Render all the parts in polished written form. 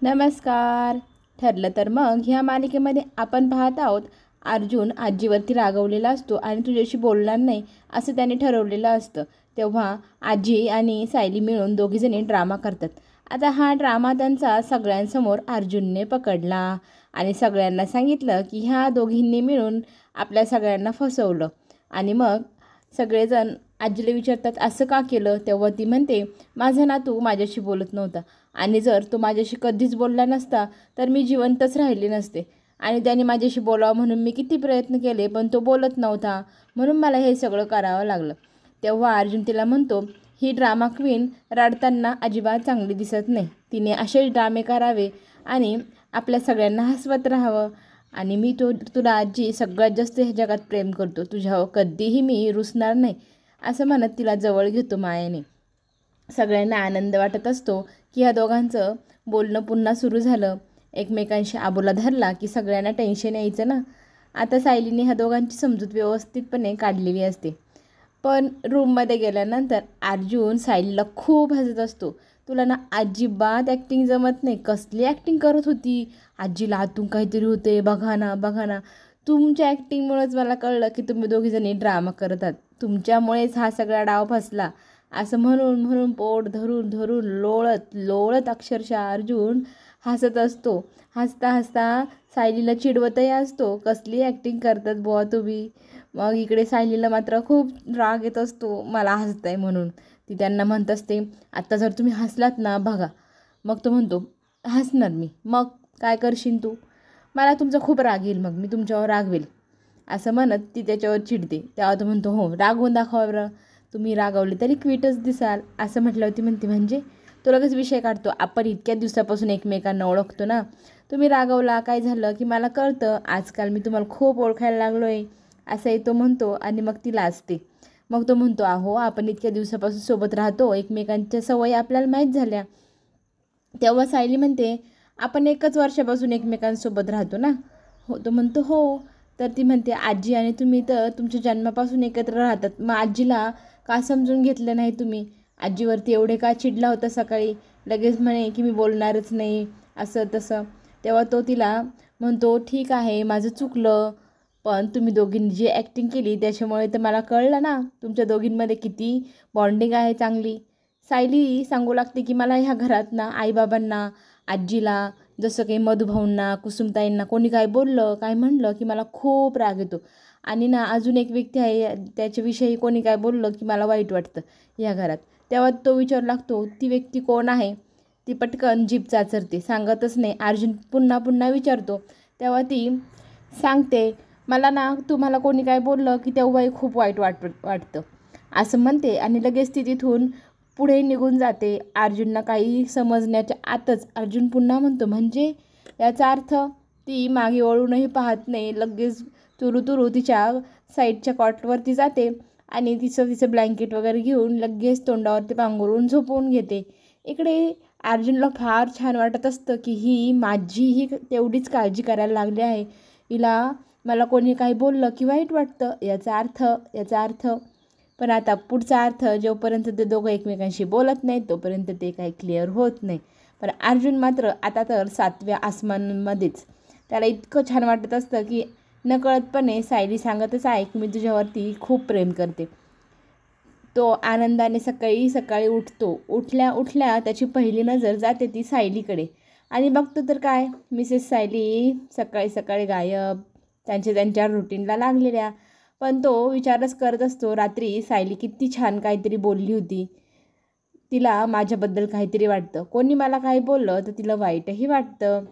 नमस्कार. ठरलं तर मग ह्या मालिकेमध्ये आपण पाहत आहोत अर्जुन आजीवरती रागवलेला असतो आणि तुझ्याशी बोलणार नाही असं त्याने ठरवलेलं असतं. तेव्हा आजी आणि सायली मिळून दोघीजणी ड्रामा करतात. आता हा ड्रामा त्यांचा सगळ्यांसमोर अर्जुनने पकडला आणि सगळ्यांना सांगितलं की ह्या दोघींनी मिळून आपल्या सगळ्यांना फसवलं. आणि मग सगळेजण आजीला विचारतात असं का केलं. तेव्हा ती म्हणते माझा नातू माझ्याशी बोलत नव्हता आणि जर तो माझ्याशी कधीच बोलला नसता तर मी जिवंतच राहिले नसते आणि त्याने माझ्याशी बोलावं म्हणून मी किती प्रयत्न केले पण तो बोलत नव्हता म्हणून मला हे सगळं करावं लागलं. तेव्हा अर्जुन तिला म्हणतो ही ड्रामा क्वीन रडताना अजिबात चांगली दिसत नाही. तिने असेच ड्रामे करावे आणि आपल्या सगळ्यांना हसवत राहावं. आणि मी तुला आजी सगळ्यात जास्त ह्या जगात प्रेम करतो, तुझ्यावर कधीही मी रुसणार नाही असं म्हणत तिला जवळ घेतो मायेने. सगळ्यांना आनंद वाटत असतो की ह्या दोघांचं बोलणं पुन्हा सुरू झालं. एकमेकांशी आबोला धरला की सगळ्यांना टेन्शन यायचं ना. आता सायलीने ह्या दोघांची समजूत व्यवस्थितपणे काढलेली असते. पण रूममध्ये गेल्यानंतर अर्जुन सायलीला खूप हसत असतो. तुला ना अजिबात ॲक्टिंग जमत नाही, कसली ॲक्टिंग करत होती, आजीला आतून काहीतरी होते, बघा ना बघा ना. तुमच्या ॲक्टिंगमुळेच मला कळलं की तुम्ही दोघीजणी ड्रामा करत आहात, तुमच्यामुळेच हा सगळा डाव फसला असं म्हणून म्हणून पोट धरून धरून लोळत लोळत अक्षरशः अर्जुन हसत असतो. हसता हसता सायलीला चिडवतही असतो, कसली ॲक्टिंग करतात बुवा तुम्ही. मग इकडे सायलीला मात्र खूप राग येत असतो मला हसताय म्हणून. ती त्यांना म्हणत असते आत्ता जर तुम्ही हसलात ना बघा. मग तो म्हणतो हसणार मी, मग काय करशील तू, मला तुमचा खूप राग येईल, मग मी तुमच्यावर रागवेल असं म्हणत ती त्याच्यावर चिडते. तेव्हा तो म्हणतो हो रागवून दाखवा बरं, तुम्ही रागावले तरी क्विटच दिसाल असं म्हटल्यावर ती म्हणते म्हणजे तो लगेच विषय काढतो, आपण इतक्या दिवसापासून एकमेकांना ओळखतो ना, तुम्ही रागवला काय झालं की मला कळतं, आजकाल मी तुम्हाला खूप ओळखायला लागलो आहे असंही तो म्हणतो. आणि मग ती लाजते. मग तो म्हणतो अहो आपण इतक्या दिवसापासून सोबत राहतो, एकमेकांच्या सवयी आपल्याला माहीत झाल्या. तेव्हा सायली म्हणते आपण एकच वर्षापासून एकमेकांसोबत राहतो ना. हो तो म्हणतो हो. तर ती म्हणते आजी आणि तुम्ही तर तुमच्या जन्मापासून एकत्र राहतात, मग आजीला का समजून घेतलं नाही तुम्ही, आजीवरती एवढे का चिडला होता सकाळी, लगेच म्हणे की मी बोलणारच नाही असं तसं. तेव्हा तो तिला म्हणतो ठीक आहे माझं चुकलं, पण तुम्ही दोघींनी जी ॲक्टिंग केली त्याच्यामुळे तर मला कळलं ना तुमच्या दोघींमध्ये किती बॉन्डिंग आहे चांगली. सायली सांगू लागते की मला ह्या घरात ना आईबाबांना, आजीला, जसं काही मधुभाऊंना, कुसुमताईंना कोणी काय बोललं काय म्हणलं की मला खूप राग येतो. आणि ना अजून एक व्यक्ती आहे त्याच्याविषयी कोणी काय बोललं की मला वाईट वाटतं ह्या घरात. तेव्हा तो विचारू लागतो ती व्यक्ती कोण आहे. ती पटकन जीभ चाचरते, सांगतच नाही. अर्जुन पुन्हा पुन्हा विचारतो तेव्हा ती सांगते मला ना तुम्हाला कोणी काय बोललं की तेव्हाही खूप वाईट वाटतं असं म्हणते. आणि लगेच ती तिथून पुढे निघून जाते. अर्जुनला काही समजण्याच्या आतच अर्जुन पुन्हा म्हणतो म्हणजे याचा अर्थ ती मागे वळूनही पाहत नाही, लगेच तुरू तुरू तिच्या साईडच्या कॉटवरती जाते आणि तिचं ब्लँकेट वगैरे घेऊन लगेच तोंडावरती पांघरून झोपवून घेते. इकडे अर्जुनला फार छान वाटत असतं की ही माझीही तेवढीच काळजी करायला लागली आहे, हिला मला कोणी काही बोललं की वाईट वाटतं याचा अर्थ. पण आता पुढचा अर्थ जोपर्यंत ते दोघं एकमेकांशी बोलत नाहीत तोपर्यंत ते काही क्लिअर होत नाही. पण अर्जुन मात्र आता तर 7व्या आसमानामध्येच. त्याला इतकं छान वाटत असतं की नकळतपणे सायली सांगतच आहे की मी तुझ्यावरती खूप प्रेम करते. तो आनंदाने सकाळी सकाळी उठतो. उठल्या उठल्या त्याची पहिली नजर जाते ती सायलीकडे आणि बघतो तर काय मिसेस सायली सकाळी सकाळी गायब, त्यांच्या रुटीनला लागलेल्या. पण तो विचारच करत असतो रात्री सायली किती छान काहीतरी बोलली होती, तिला माझ्याबद्दल काहीतरी वाटतं, कोणी मला काही बोललं तर तिला वाईटही वाटतं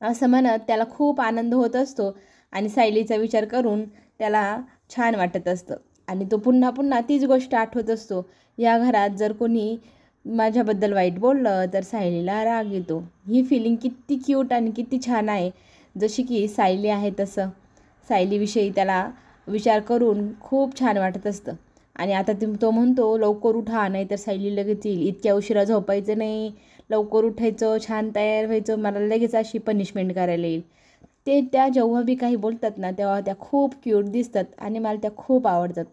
असं म्हणत त्याला खूप आनंद होत असतो. आणि सायलीचा विचार करून त्याला छान वाटत असतं आणि तो पुन्हा पुन्हा तीच गोष्ट आठवत असतो. या घरात जर कोणी माझ्याबद्दल वाईट बोललं तर सायलीला राग येतो. ही फिलिंग किती क्यूट आणि किती छान आहे, जशी की सायली आहे तसं. सायलीविषयी त्याला विचार करून खूप छान वाटत असतं. आणि आता तो म्हणतो लवकर उठा नाही तर सायली लगेच येईल, इतक्या उशिरा झोपायचं नाही, लवकर उठायचं, छान तयार व्हायचं, मला लगेच अशी पनिशमेंट करायला येईल. त्या जेव्हा बी काही बोलतात ना तेव्हा त्या खूप क्यूट दिसतात आणि मला त्या खूप आवडतात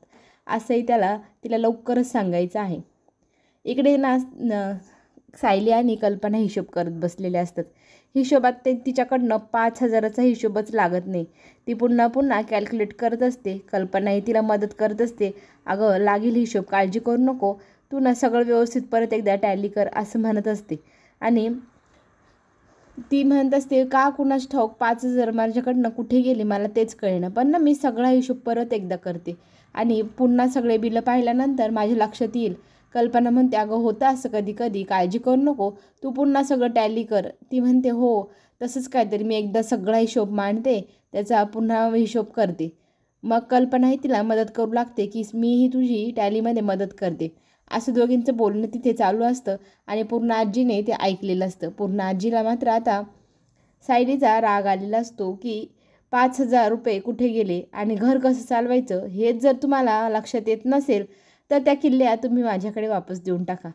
असंही तिला लवकरच सांगायचं आहे. इकडे ना सायली आणि कल्पना हिशोब करत बसलेल्या असतात. हिशोबात तिच्याकडनं 5,000चा हिशोबच लागत नाही. ती पुन्हा पुन्हा कॅल्क्युलेट करत असते. कल्पनाही तिला मदत करत असते. अगं लागेल हिशोब, काळजी करू नको, तू ना सगळं व्यवस्थित परत एकदा टॅली कर असं म्हणत असते. आणि ती म्हणत असते का कुणास ठाऊक 5,000 माझ्याकडनं कुठे गेले मला तेच कळेना, पण ना मी सगळा हिशोब परत एकदा करते आणि पुन्हा सगळे बिलं पाहिल्यानंतर माझ्या लक्षात येईल. कल्पना म्हणते अगं होतं असं कधी कधी, काळजी करू नको, तू पुन्हा सगळं टॅली कर. ती म्हणते हो तसंच काहीतरी, मी एकदा सगळा हिशोब मांडते त्याचा पुन्हा हिशोब करते. मग कल्पनाही तिला मदत करू लागते की मीही तुझी टॅलीमध्ये मदत करते. असं दोघींचं बोलणं तिथे चालू असतं आणि पूर्ण आजीने ते ऐकलेलं असतं. पूर्ण आजीला मात्र आता सायलीचा राग आलेला असतो की 5,000 रुपये कुठे गेले आणि घर कसं चालवायचं हेच जर तुम्हाला लक्षात येत नसेल तर त्या किल्ल्या तुम्ही माझ्याकडे वापस देऊन टाका.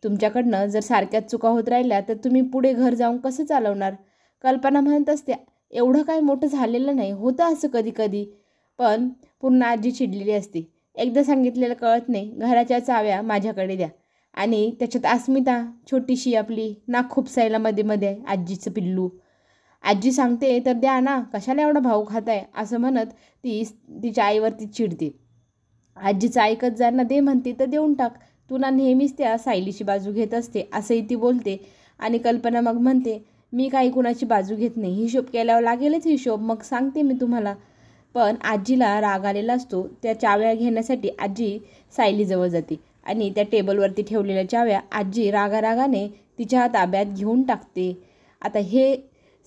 तुमच्याकडनं जर सारख्याच चुका होत राहिल्या तर तुम्ही पुढे घर जाऊन कसं चालवणार. कल्पना म्हणत असते एवढं काय मोठं झालेलं नाही, होतं असं कधी कधी. पण पूर्ण आजी चिडलेली असते. एकदा सांगितलेलं कळत नाही, घराच्या चाव्या माझ्याकडे द्या. आणि त्याच्यात अस्मिता छोटीशी आपली नाक खुपसायला मध्ये मध्ये आजीचं पिल्लू. आजी सांगते तर द्या ना, कशाला एवढा भाऊ खाताय असं म्हणत ती तिच्या आईवरती चिडते. आजीचं ऐकत जा ना, दे म्हणते तर देऊन टाक, तू ना नेहमीच त्या सायलीची बाजू घेत असते असंही ती बोलते. आणि कल्पना मग म्हणते मी काही कुणाची बाजू घेत नाही, हिशोब केल्यावर लागेलच हिशोब, मग सांगते मी तुम्हाला. पण आजीला राग आलेला असतो. त्या चाव्या घेण्यासाठी आजी सायलीजवळ जाते आणि त्या टेबलवरती ठेवलेल्या चाव्या आजी रागारागाने तिच्या ताब्यात घेऊन टाकते. आता हे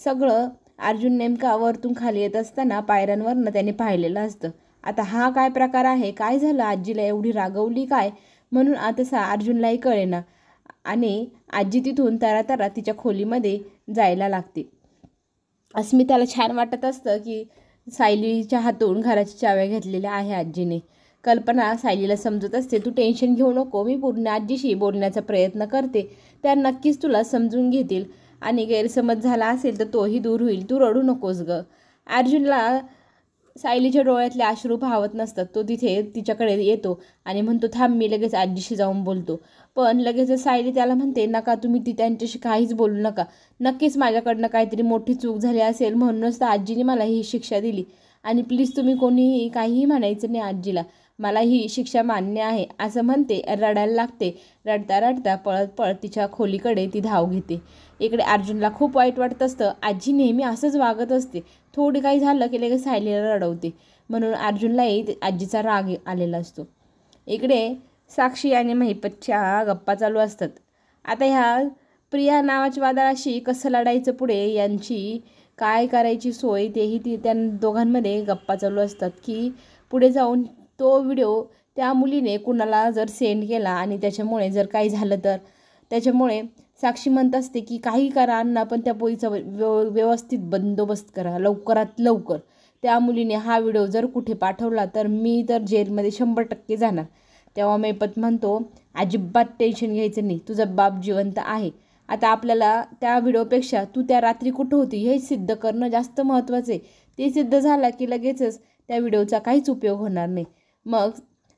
सगळं अर्जुन नेमका वरतून खाली येत असताना पायऱ्यांवरनं त्याने पाहिलेलं असतं. आता हा काय प्रकार आहे, काय झालं, आजीला एवढी रागवली काय, म्हणून आता अर्जुनलाही कळेना आणि आजी तिथून तरातरा तिच्या खोलीमध्ये जायला लागते. अस्मिताला छान वाटत असतं की सायलीच्या हातून घराच्या चाव्या घेतलेल्या आहे आजीने. कल्पना सायलीला समजत असते तू टेन्शन घेऊ नको, मी पूर्ण आजीशी बोलण्याचा प्रयत्न करते, त्या नक्कीच तुला समजून घेतील आणि गैरसमज झाला असेल तर तोही दूर होईल, तू रडू नकोस गं. अर्जुनला सायलीच्या डोळ्यातले अश्रू पाहत नसतात. तो तिथे तिच्याकडे येतो आणि म्हणतो थांब मी लगेच आजीशी जाऊन बोलतो. पण लगेच सायली त्याला म्हणते नका, तुम्ही त्यांच्याशी काहीच बोलू नका, नक्कीच माझ्याकडनं काहीतरी मोठी चूक झाली असेल म्हणूनच तर आजीने मला ही शिक्षा दिली आणि प्लीज तुम्ही कोणीही काहीही म्हणायचं नाही आजीला, मला ही शिक्षा मान्य आहे असं म्हणते. रडायला लागते. रडता रडता पळत पळत तिच्या खोलीकडे ती धाव घेते. इकडे अर्जुनला खूप वाईट वाटत असतं. आजी नेहमी असंच वागत असते, थोडी काही झालं की लगेच सायलीला रडवते, म्हणून अर्जुनलाही आजीचा राग आलेला असतो. इकडे साक्षी आणि महिपतच्या गप्पा चालू असतात. आता ह्या प्रिया नावाच्या वादळाशी कसं लढायचं पुढे, यांची काय करायची सोय, तेही त्या दोघांमध्ये गप्पा चालू असतात की पुढे जाऊन तो व्हिडिओ त्या मुलीने कुणाला जर सेंड केला आणि त्याच्यामुळे जर काही झालं तर. त्याच्यामुळे साक्षी म्हणत असते की काही करा अण्णा, पण त्या पोरीचा व्यवस्थित बंदोबस्त करा लवकरात लवकर. त्या मुलीने हा व्हिडिओ जर कुठे पाठवला तर मी तर जेलमध्ये 100% जाणार. तेव्हा महिपत म्हणतो अजिबात टेन्शन घ्यायचं नाही, तुझा बाप जिवंत आहे. आता आपल्याला त्या व्हिडिओपेक्षा तू त्या रात्री कुठं होती हे सिद्ध करणं जास्त महत्त्वाचं आहे. ते सिद्ध झालं की लगेचच त्या व्हिडिओचा काहीच उपयोग होणार नाही. मग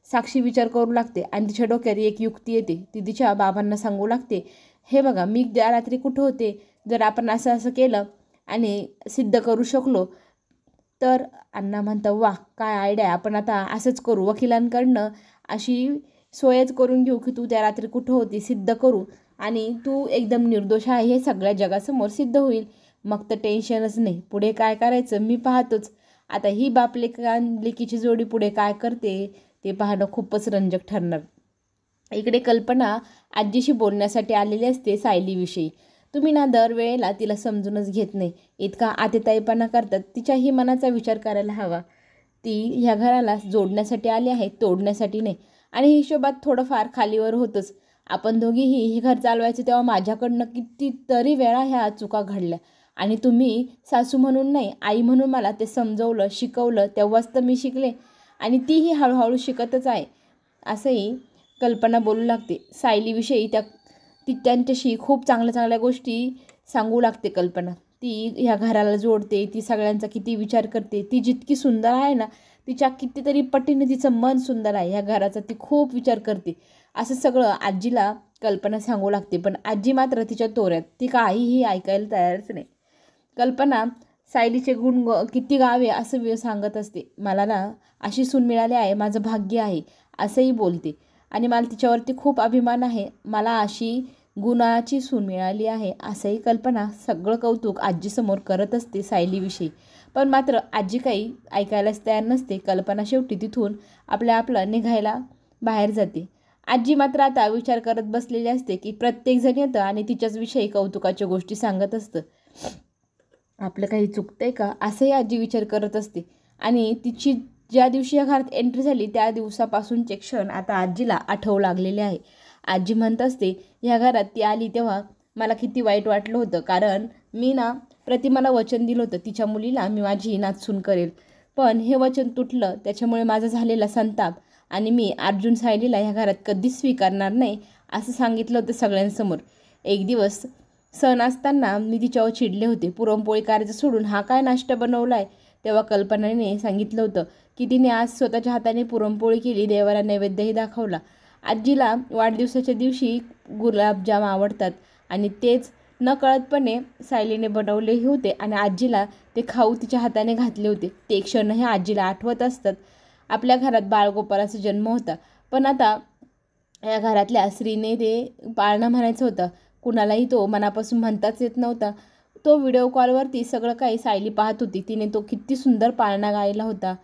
साक्षी विचार करू लागते आणि तिच्या डोक्यात एक युक्ती येते. ती तिच्या बाबांना सांगू लागते हे बघा मी त्या रात्री कुठं होते, जर आपण असं असं केलं आणि सिद्ध करू शकलो तर. अण्णा म्हणतं वा काय आयडिया, आपण आता असंच करू, वकिलांकडनं अशी सोयच करून घेऊ की तू त्या रात्री कुठं होती सिद्ध करू आणि तू एकदम निर्दोष आहे हे सगळ्या जगासमोर सिद्ध होईल. मग तर टेन्शनच नाही, पुढे काय करायचं मी पाहतोच. आता ही लेकीची जोडी पुढे काय करते ते पाहणं खूपच रंजक ठरणार. इकडे कल्पना आजीशी बोलण्यासाठी आलेली असते सायलीविषयी. तुम्ही ना दरवेळेला तिला समजूनच घेत नाही, इतका आतेताईपणा करतात. तिच्याही मनाचा विचार करायला हवा. ती ह्या घराला जोडण्यासाठी आली आहे, तोडण्यासाठी नाही. आणि हिशोबात थोडंफार खालीवर होतंच. आपण दोघीही हे घर चालवायचं तेव्हा माझ्याकडनं कितीतरी वेळा ह्या चुका घडल्या आणि तुम्ही सासू म्हणून नाही आई म्हणून मला ते समजवलं शिकवलं, तेव्हाच तर मी शिकले आणि तीही हळूहळू शिकतच आहे असंही कल्पना बोलू लागते. सायलीविषयी त्यांच्याशी खूप चांगल्या चांगल्या गोष्टी सांगू लागते कल्पना. ती ह्या घराला जोडते, ती सगळ्यांचा किती विचार करते, ती जितकी सुंदर आहे ना तिच्या कितीतरी पटीने तिचं मन सुंदर आहे, ह्या घराचा ती खूप विचार करते. असं सगळं आजीला कल्पना सांगू लागते. पण आजी मात्र तिच्या तोऱ्यात, ती काहीही ऐकायला तयारच नाही. कल्पना सायलीचे गुण किती गावे असं सांगत असते. मला ना अशी सून मिळाली आहे, माझं भाग्य आहे असंही बोलते. आणि मला तिच्यावरती खूप अभिमान आहे, मला अशी गुणाची सून मिळाली आहे असंही कल्पना सगळं कौतुक आजीसमोर करत असते सायलीविषयी. पण मात्र आजी काही ऐकायलाच तयार नसते. कल्पना शेवटी तिथून आपलं निघायला बाहेर जाते. आजी मात्र आता विचार करत बसलेली असते की प्रत्येकजण येतं आणि तिच्याच विषयी कौतुकाच्या गोष्टी सांगत असतं. आपलं काही चुकतंय का असंही आजी विचार करत असते. आणि तिची ज्या दिवशी या घरात एंट्री झाली त्या दिवसापासूनचे क्षण आता आजीला आठवू लागलेले आहे. आजी म्हणत असते, ह्या घरात ती आली तेव्हा मला किती वाईट वाटलं होतं, कारण मी ना प्रतिमाला वचन दिलं होतं तिच्या मुलीला मी माझी नातसून करेल. पण हे वचन तुटलं, त्याच्यामुळे माझा झालेला संताप आणि मी अर्जुन सायलीला ह्या घरात कधीच स्वीकारणार नाही असं सांगितलं होतं सगळ्यांसमोर. एक दिवस सण असताना मी तिच्यावर चिडले होते. पुरणपोळी करायचं सोडून हा काय नाश्ता बनवला आहे. तेव्हा कल्पनाने सांगितलं होतं की तिने आज स्वतःच्या हाताने पुरणपोळी केली, देवाला नैवेद्यही दाखवला. आजीला वाढदिवसाच्या दिवशी गुलाबजाम आवडतात आणि तेच नकळतपणे सायलीने बनवलेही होते आणि आजीला ते खाऊ तिच्या हाताने घातले होते. ते क्षणही आजीला आठवत असतात. आपल्या घरात बाळगोपाळाचा जन्म होता, पण आता या घरातल्या स्त्रीने ते पाळणं म्हणायचं होतं. कुणालाही तो मनापासून म्हणताच येत नव्हता. तो व्हिडिओ कॉलवरती सगळं काही सायली पाहत होती. तिने तो किती सुंदर पाळणा गायला होता.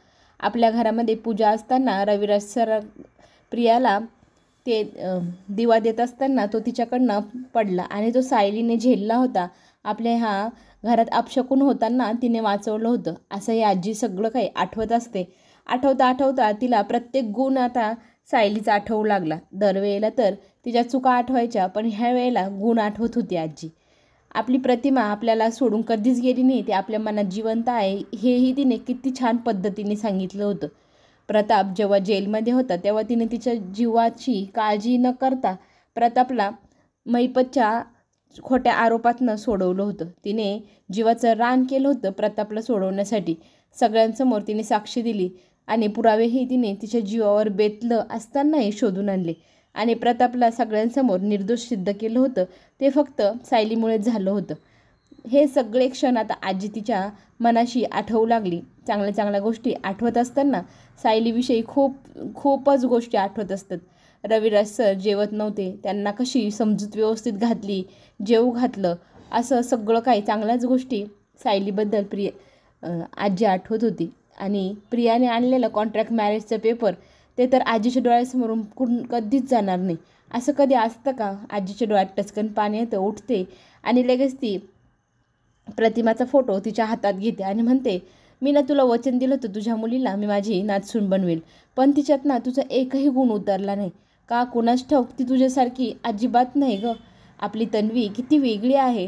आपल्या घरामध्ये पूजा असताना रविराज सर प्रियाला ते दिवा देत असताना तो तिच्याकडनं पडला आणि तो सायलीने झेलला होता. आपल्या ह्या घरात अपशकुन होताना तिने वाचवलं होतं असंही आजी सगळं काही आठवत असते. आठवता आठवता तिला प्रत्येक गुण आता सायलीचा आठवू लागला. दरवेळेला तर तिच्या चुका आठवायच्या, पण ह्या वेळेला गुण आठवत होती आजी. आपली प्रतिमा आपल्याला सोडून कधीच गेली नाही, ती आपल्या मनात जिवंत आहे हेही तिने किती छान पद्धतीने सांगितलं होतं. प्रताप जेव्हा जेलमध्ये होता तेव्हा तिने तिच्या जीवाची काळजी न करता प्रतापला मैपतच्या खोट्या आरोपातनं सोडवलं होतं. तिने जीवाचं रान केलं होतं प्रतापला सोडवण्यासाठी. सगळ्यांसमोर तिने साक्षी दिली आणि पुरावेही तिने तिच्या जीवावर बेतलं असतानाही शोधून आणले आणि प्रतापला सगळ्यांसमोर निर्दोष सिद्ध केलं होतं. ते फक्त सायलीमुळेच झालं होतं. हे सगळे क्षण आता आजी तिच्या मनाशी आठवू लागली. चांगल्या चांगल्या गोष्टी आठवत असताना सायलीविषयी खूपच गोष्टी आठवत असतात. रविराज सर जेवत नव्हते, त्यांना कशी समजूत व्यवस्थित घातली, जेवू घातलं, असं सगळं काही चांगल्याच गोष्टी सायलीबद्दल आजी आठवत होती. आणि प्रियाने आणलेलं कॉन्ट्रॅक्ट मॅरेजचं पेपर ते तर आजीच्या डोळ्यासमोरून कधीच जाणार नाही. असं कधी असतं का? आजीच्या डोळ्यात टचकन पाणी येतं, उठते आणि लगेच ती प्रतिमाचा फोटो तिच्या हातात घेते आणि म्हणते, मी ना तुला वचन दिलं होतं तुझ्या मुलीला मी माझी नातसून बनवेल, पण तिच्यात ना तुझा एकही गुण उतरला नाही का? कुणास ठाऊक, ती तुझ्यासारखी अजिबात नाही गं. आपली तन्वी किती वेगळी आहे,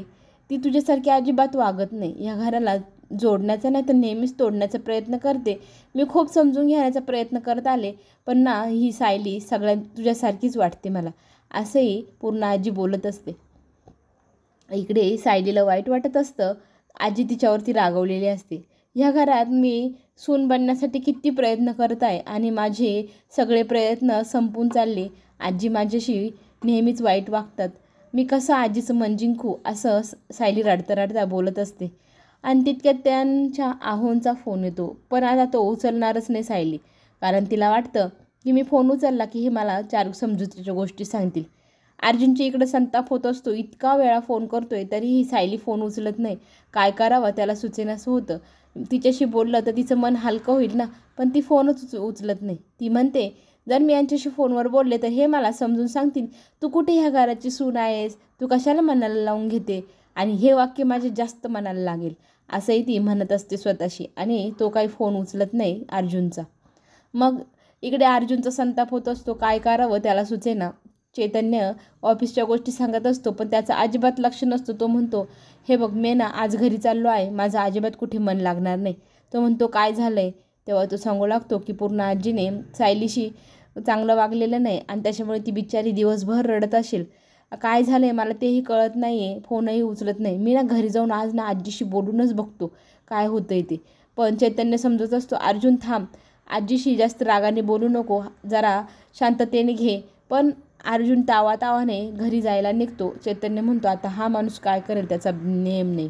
ती तुझ्यासारखी अजिबात वागत नाही. या घराला जोडण्याचा नाही तर नेहमीच तोडण्याचा प्रयत्न करते. मी खूप समजून घेण्याचा प्रयत्न करत आले, पण ना ही सायली सगळ्यात तुझ्यासारखीच वाटते मला, असंही पूर्ण आजी बोलत असते. इकडे सायलीला वाईट वाटत असतं. आजी तिच्यावरती रागवलेली असते. ह्या घरात मी सून बनण्यासाठी किती प्रयत्न करत आहे आणि माझे सगळे प्रयत्न संपून चालले. आजी माझ्याशी नेहमीच वाईट वागतात, मी कसं आजीचं मन जिंकू, असं सायली रडता रडता बोलत असते. आणि तितक्यात त्यांच्या आहोंचा फोन येतो. पण आता तो उचलणारच नाही सायली, कारण तिला वाटतं की मी फोन उचलला की हे मला 4 समजुतीच्या गोष्टी सांगतील. अर्जुनची इकडं संताप होत असतो. इतका वेळा फोन करतोय तरीही सायली फोन उचलत नाही. काय करावं त्याला सुचेनासं होतं. तिच्याशी बोललं तर तिचं मन हलकं होईल ना, पण ती फोनच उचलत नाही. ती म्हणते, जर मी यांच्याशी फोनवर बोलले तर हे मला समजून सांगतील तू कुठे ह्या घराची सून आहेस, तू कशाला मनाला लावून घेते, आणि हे वाक्य माझे जास्त मनाला लागेल असंही ती म्हणत असते स्वतःशी. आणि तो काही फोन उचलत नाही अर्जुनचा. मग इकडे अर्जुनचा संताप होत असतो. काय करावं त्याला सुचेना. चैतन्य ऑफिसच्या गोष्टी सांगत असतो, पण त्याचं अजिबात लक्ष नसतं. तो म्हणतो, हे बघ मी ना आज घरी चाललो आहे, माझं अजिबात कुठे मन लागणार नाही. तो म्हणतो, काय झालं आहे? तेव्हा तो सांगू लागतो की पूर्ण आजीने सायलीशी चांगलं वागलेलं नाही आणि त्याच्यामुळे ती बिचारी दिवसभर रडत असेल. काय झालं आहे मला तेही कळत नाही आहे, फोनही उचलत नाही. मी ना घरी जाऊन आज ना आजीशी बोलूनच बघतो काय होतं आहे ते. पण चैतन्य समजत असतो, अर्जुन थांब, आजीशी जास्त रागाने बोलू नको, जरा शांततेने घे. पण अर्जुन तावातावाने घरी जायला निघतो. चैतन्य म्हणतो आता हा माणूस काय करेल त्याचा नेम नाही.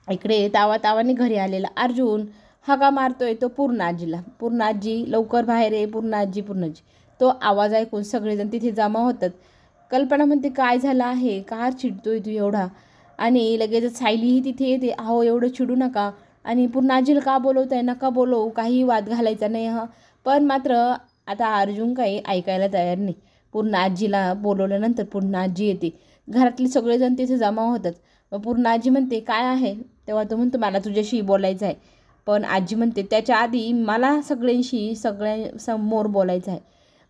इकडे तावातावाने घरी आलेला अर्जुन हाका मारतोय तो पूर्ण आजीला. पूर्ण आजी लवकर बाहेर ये, पूर्ण आजी, पूर्ण आजी. तो आवाज ऐकून सगळेजण तिथे जमा होतात. कल्पना म्हणते काय झालं आहे, का चिडतोय तू एवढा? आणि लगेच सायलीही तिथे येते. अहो एवढं चिडू नका, आणि पूर्ण आजीला का बोलवताय, नका बोलवू, काही वाद घालायचा नाही हा. पण मात्र आता अर्जुन काही ऐकायला तयार नाही. पूर्ण आजीला बोलवल्यानंतर पूर्ण आजी येते. घरातले सगळेजण तिथे जमा होतात. मग पूर्ण आजी म्हणते काय आहे? तेव्हा तो म्हणतो मला तुझ्याशी बोलायचं आहे. पण आजी म्हणते त्याच्या आधी मला सगळ्यांसमोर बोलायचं आहे.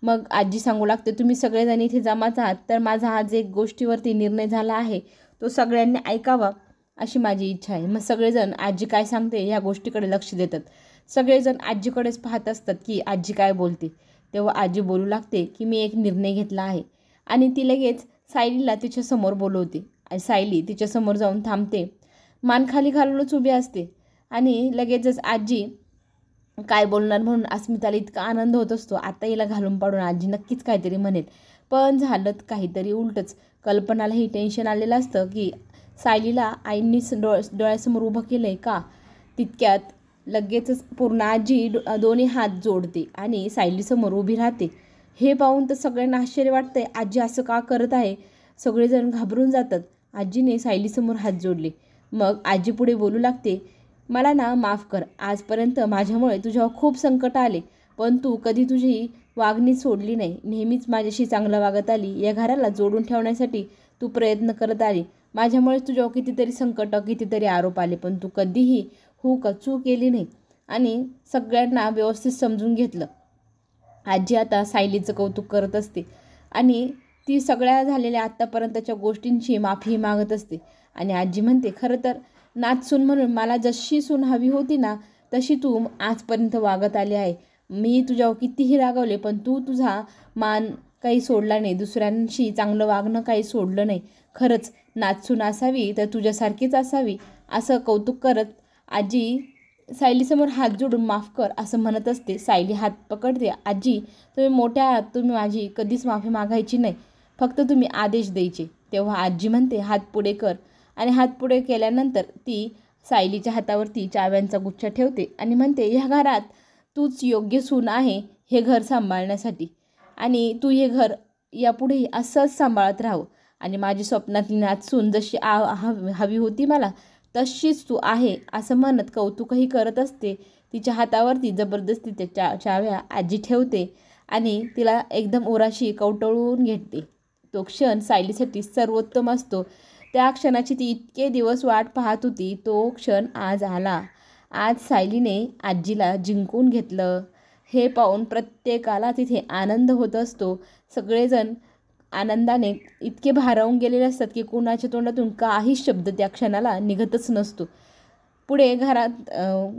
मग आजी सांगू लागते तुम्ही सगळेजण इथे जमाच आहात, तर माझा आज एक गोष्टीवरती निर्णय झाला आहे, तो सगळ्यांनी ऐकावा अशी माझी इच्छा आहे. मग सगळेजण आजी काय सांगते या गोष्टीकडे लक्ष देतात. सगळेजण आजीकडेच पाहत असतात की आजी काय बोलते. तेव्हा आजी बोलू लागते की मी एक निर्णय घेतला आहे. आणि ती लगेच सायलीला तिच्यासमोर बोलवते. आणि सायली तिच्यासमोर जाऊन थांबते, मान खाली घालूनच उभी असते. आणि लगेचच आजी काय बोलणार म्हणून अस्मिताला इतका आनंद होत असतो. आता हिला घालून पाडून आजी नक्कीच काहीतरी म्हणेल. पण झालं काहीतरी उलटंच. कल्पनालाही टेन्शन आलेलं असतं की सायलीला आईंनी डोळ्यासमोर उभं केलं आहे का. तितक्यात लगेचच पूर्ण आजी दोन्ही हात जोडते आणि सायलीसमोर उभी राहते. हे पाहून तर सगळ्यांना आश्चर्य वाटतंय, आजी असं का करत आहे. सगळेजण घाबरून जातात. आजीने सायलीसमोर हात जोडले. मग आजी पुढे बोलू लागते, मला ना माफ कर. आजपर्यंत माझ्यामुळे तुझ्यावर खूप संकट आले, पण तू कधी तुझी वागणी सोडली नाही. नेहमीच माझ्याशी चांगलं वागत आली. या घराला जोडून ठेवण्यासाठी तू प्रयत्न करत आली. माझ्यामुळेच तुझ्यावर कितीतरी संकट, कितीतरी आरोप आले, पण तू कधीही का चूक केली नाही आणि सगळ्यांना व्यवस्थित समजून घेतलं. आजी आता सायलीचं कौतुक करत असते आणि ती सगळ्या झालेल्या आत्तापर्यंतच्या गोष्टींची माफी मागत असते. आणि आजी म्हणते खरं तर नाचसून म्हणून मला जशी सून हवी होती ना, तशी तू आजपर्यंत वागत आली आहे. मी तुझ्यावर कितीही रागवले, पण तू तुझा मान काही सोडला नाही, दुसऱ्यांशी चांगलं वागणं काही सोडलं नाही. खरंच नाचसून असावी तर तुझ्यासारखीच असावी. असं कौतुक करत आजी सायलीसमोर हात जोडून माफ कर असं म्हणत असते. सायली हात पकडते. आजी तुम्ही मोठ्या आहात, तुम्ही माझी कधीच माफी मागायची नाही, फक्त तुम्ही आदेश द्यायचे. तेव्हा आजी म्हणते हात पुढे कर. आणि हात पुढे केल्यानंतर ती सायलीच्या हातावरती चाव्यांचा गुच्छ ठेवते आणि म्हणते ह्या घरात तूच योग्य सून आहे हे घर सांभाळण्यासाठी, आणि तू हे घर यापुढेही असंच सांभाळत राहू. आणि माझी स्वप्नातली नाचसून जशी हवी होती मला, तशीच तू आहे असं म्हणत कौतुकही करत असते. तिच्या हातावरती जबरदस्ती त्या चाव्या आजी ठेवते आणि तिला एकदम उराशी कवटळून घेते. तो क्षण सायलीसाठी सर्वोत्तम असतो. त्या क्षणाची ती इतके दिवस वाट पाहत होती. तो क्षण आज आला. आज सायलीने आजीला जिंकून घेतलं. हे पाहून प्रत्येकाला तिथे आनंद होत असतो. सगळेजण आनंदाने इतके भारावून गेलेले असतात की कुणाच्या तोंडातून काही शब्द त्या क्षणाला निघतच नसतो. पुढे घरात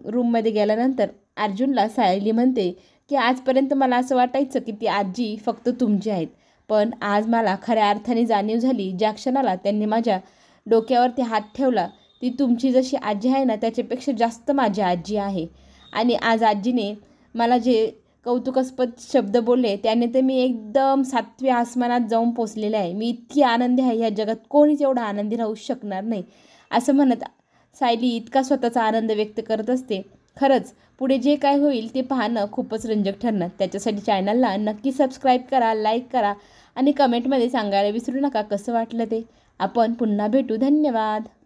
रूममध्ये गेल्यानंतर अर्जुनला सायली म्हणते की आजपर्यंत मला असं वाटायचं की ती आजी फक्त तुमची आहेत, पण आज मला खऱ्या अर्थाने जाणीव झाली. ज्या क्षणाला त्यांनी माझ्या डोक्यावरती हात ठेवला, ती तुमची जशी आजी आहे ना, त्याच्यापेक्षा जास्त माझी आजी आहे. आणि आज आजीने मला जे कौतुकास्पद शब्द बोलले त्याने तर मी एकदम 7व्या आसमानात जाऊन पोचलेले आहे. मी इतकी आनंदी आहे, या जगात कोणीच एवढा आनंदी राहू शकणार नाही असं म्हणत सायली इतका स्वतःचा आनंद व्यक्त करत असते. खरंच पुढे जे काय होईल ते पाहणं खूपच रंजक ठरणार. त्याच्यासाठी चॅनलला नक्की सबस्क्राईब करा, लाईक करा आणि कमेंटमध्ये सांगायला विसरू नका कसं वाटलं ते. आपण पुन्हा भेटू. धन्यवाद.